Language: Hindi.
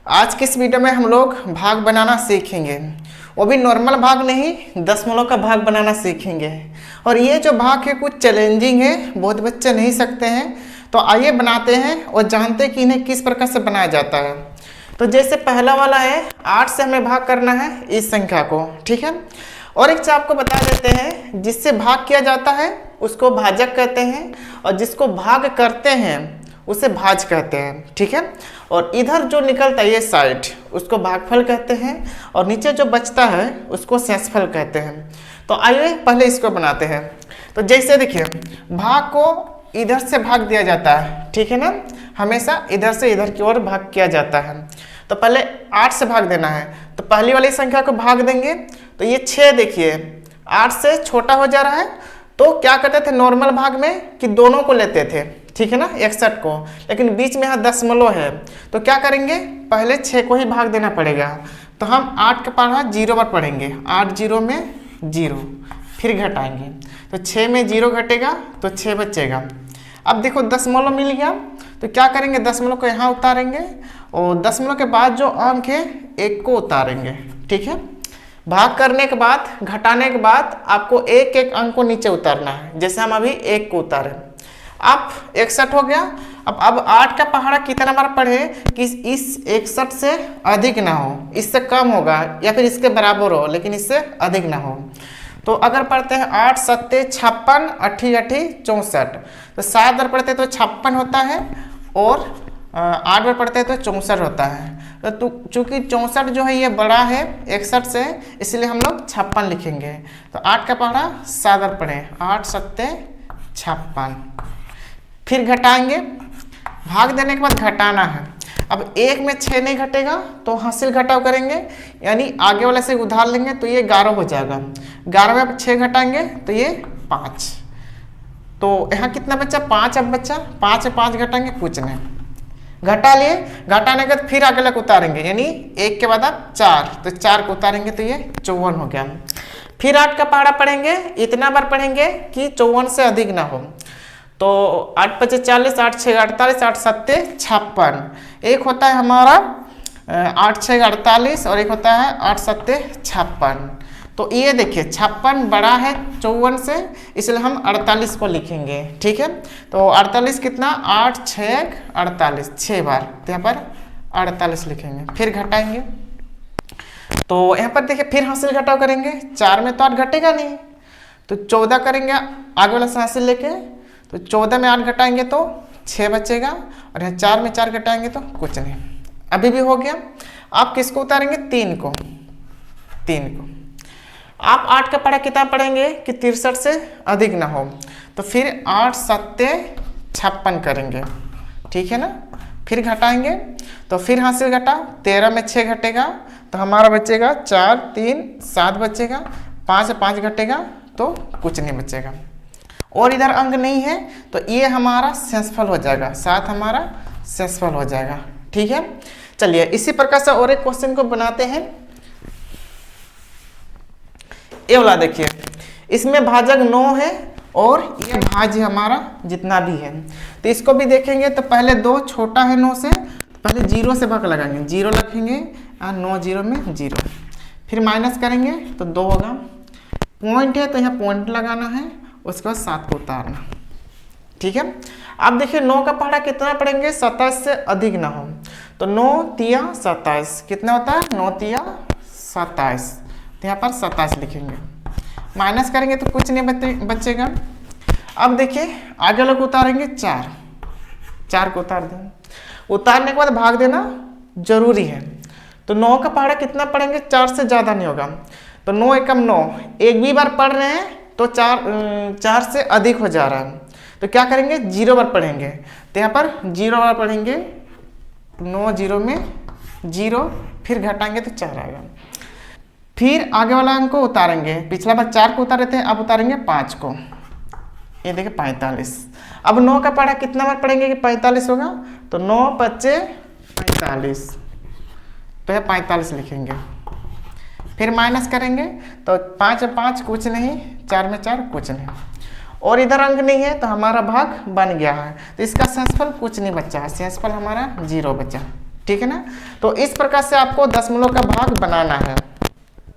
आज के इस वीडियो में हम लोग भाग बनाना सीखेंगे, वो भी नॉर्मल भाग नहीं, दशमलव का भाग बनाना सीखेंगे। और ये जो भाग है कुछ चैलेंजिंग है, बहुत बच्चे नहीं सकते हैं। तो आइए बनाते हैं और जानते हैं कि इन्हें किस प्रकार से बनाया जाता है। तो जैसे पहला वाला है, 8 से हमें भाग करना है इस संख्या को, ठीक है। और एक चीज आपको बता देते हैं, जिससे भाग किया जाता है उसको भाजक कहते हैं, और जिसको भाग करते हैं उसे भाज कहते हैं, ठीक है। और इधर जो निकलता है ये साइड, उसको भागफल कहते हैं, और नीचे जो बचता है उसको शेषफल कहते हैं। तो आइए पहले इसको बनाते हैं। तो जैसे देखिए, भाग को इधर से भाग दिया जाता है, ठीक है ना, हमेशा इधर से इधर की ओर भाग किया जाता है। तो पहले 8 से भाग देना है, तो पहली वाली संख्या को भाग देंगे तो ये 6, देखिए 8 से छोटा हो जा रहा है। तो क्या करते थे नॉर्मल भाग में कि दोनों को लेते थे, ठीक है ना, 61 को, लेकिन बीच में यहाँ दशमलव है तो क्या करेंगे, पहले 6 को ही भाग देना पड़ेगा। तो हम 8 का पढ़ा 0 पर पढ़ेंगे, 8 0 में 0, फिर घटाएंगे तो 6 में 0 घटेगा तो 6 बचेगा। अब देखो दशमलव मिल गया, तो क्या करेंगे, दशमलव को यहाँ उतारेंगे और दशमलव के बाद जो अंक है 1 को उतारेंगे, ठीक है। भाग करने के बाद, घटाने के बाद आपको एक एक अंक को नीचे उतारना है, जैसे हम अभी 1 को उतारे। अब 61 हो गया। अब 8 का पहाड़ा कितना बार पढ़े कि इस 61 से अधिक ना हो, इससे कम होगा या फिर इसके बराबर हो, लेकिन इससे अधिक ना हो। तो अगर पढ़ते हैं 8 7 56 8 8 64, तो 7 बार पढ़ते हैं तो 56 होता है, और 8 बार पढ़ते हैं तो 64 होता है। तो चूंकि 64 जो है ये बड़ा है 61 से, इसलिए हम लोग 56 लिखेंगे। तो 8 का पहाड़ा 7 बार पढ़े, 8 7 56, फिर घटाएंगे। भाग देने के बाद घटाना है। अब 1 में 6 नहीं घटेगा तो हासिल घटाव करेंगे, यानी आगे वाले से उधार लेंगे तो ये 11 हो जाएगा। 11 में अब 6 घटाएंगे तो ये 5। तो यहाँ कितना बचा, 5 अब बचा, 5 से 5 घटाएंगे, कुछ नहीं, घटा लिए। घटाने के बाद फिर आगे लग उतारेंगे, यानी 1 के बाद अब 4, तो 4 को उतारेंगे तो ये 54 हो गया। फिर 8 का पहाड़ा पढ़ेंगे, इतना बार पढ़ेंगे कि 54 से अधिक ना हो। तो 8 5 40, 8 6 48, 8 7 56, एक होता है हमारा 8 6 48 और एक होता है 8 7 56। तो ये देखिए 56 बड़ा है 54 से, इसलिए हम 48 को लिखेंगे, ठीक है। तो 48 कितना, 8 6 48, 6 बार, तो यहाँ पर 48 लिखेंगे। फिर घटाएंगे, तो यहाँ पर देखिए फिर हासिल घटाव करेंगे। 4 में तो 8 घटेगा नहीं, तो 14 करेंगे आगे वाला से हासिल लेके। तो 14 में 8 घटाएंगे तो 6 बचेगा, और यहाँ 4 में 4 घटाएंगे तो कुछ नहीं, अभी भी हो गया। आप किसको उतारेंगे, 3 को। आप 8 का पढ़ा कितना पढ़ेंगे कि 63 से अधिक ना हो, तो फिर 8 7 56 करेंगे, ठीक है ना। फिर घटाएंगे तो फिर हासिल घटा, 13 में 6 घटेगा तो हमारा बचेगा 4 3 7 बचेगा, 5 से 5 घटेगा तो कुछ नहीं बचेगा, और इधर अंक नहीं है तो ये हमारा शेषफल हो जाएगा, 7 हमारा शेषफल हो जाएगा, ठीक है। चलिए इसी प्रकार से और एक क्वेश्चन को बनाते हैं। ये वाला देखिए, इसमें भाजक 9 है और ये भाज्य हमारा जितना भी है, तो इसको भी देखेंगे। तो पहले 2 छोटा है 9 से, तो पहले 0 से भाग लगाएंगे, 0 रखेंगे और 9 0 में 0, फिर माइनस करेंगे तो 2 होगा। पॉइंट है तो यहाँ पॉइंट लगाना है, उसके बाद 7 को उतारना, ठीक है। अब देखिए 9 का पहाड़ा कितना पढ़ेंगे, 27 से अधिक ना हो, तो 9 तिया 27 कितना होता है, 9 तिया 27, तो यहाँ पर 27 लिखेंगे। माइनस करेंगे तो कुछ नहीं बचेगा। अब देखिए आगे लोग उतारेंगे 4 को उतार दें, उतारने के बाद भाग देना जरूरी है। तो 9 का पहाड़ा कितना पढ़ेंगे, 4 से ज़्यादा नहीं होगा, तो 9 एकम 9, एक भी बार पढ़ रहे हैं तो 4 से अधिक हो जा रहा है, तो क्या करेंगे, 0 बार पढ़ेंगे। तो यहाँ पर 0 बार पढ़ेंगे, 9 0 में 0, फिर घटाएंगे तो 4 आएगा। फिर आगे वाला अंक को उतारेंगे, पिछला बार 4 को उतारे थे, अब उतारेंगे 5 को, ये देखिए 45। अब 9 का पढ़ा कितना बार पढ़ेंगे कि 45 होगा, तो 9 5 45, तो यह 45 लिखेंगे। फिर माइनस करेंगे तो 5 में 5 कुछ नहीं, 4 में 4 कुछ नहीं, और इधर अंक नहीं है तो हमारा भाग बन गया है। तो इसका शेषफल कुछ नहीं बचा है, शेषफल हमारा 0 बचा, ठीक है ना। तो इस प्रकार से आपको दशमलव का भाग बनाना है।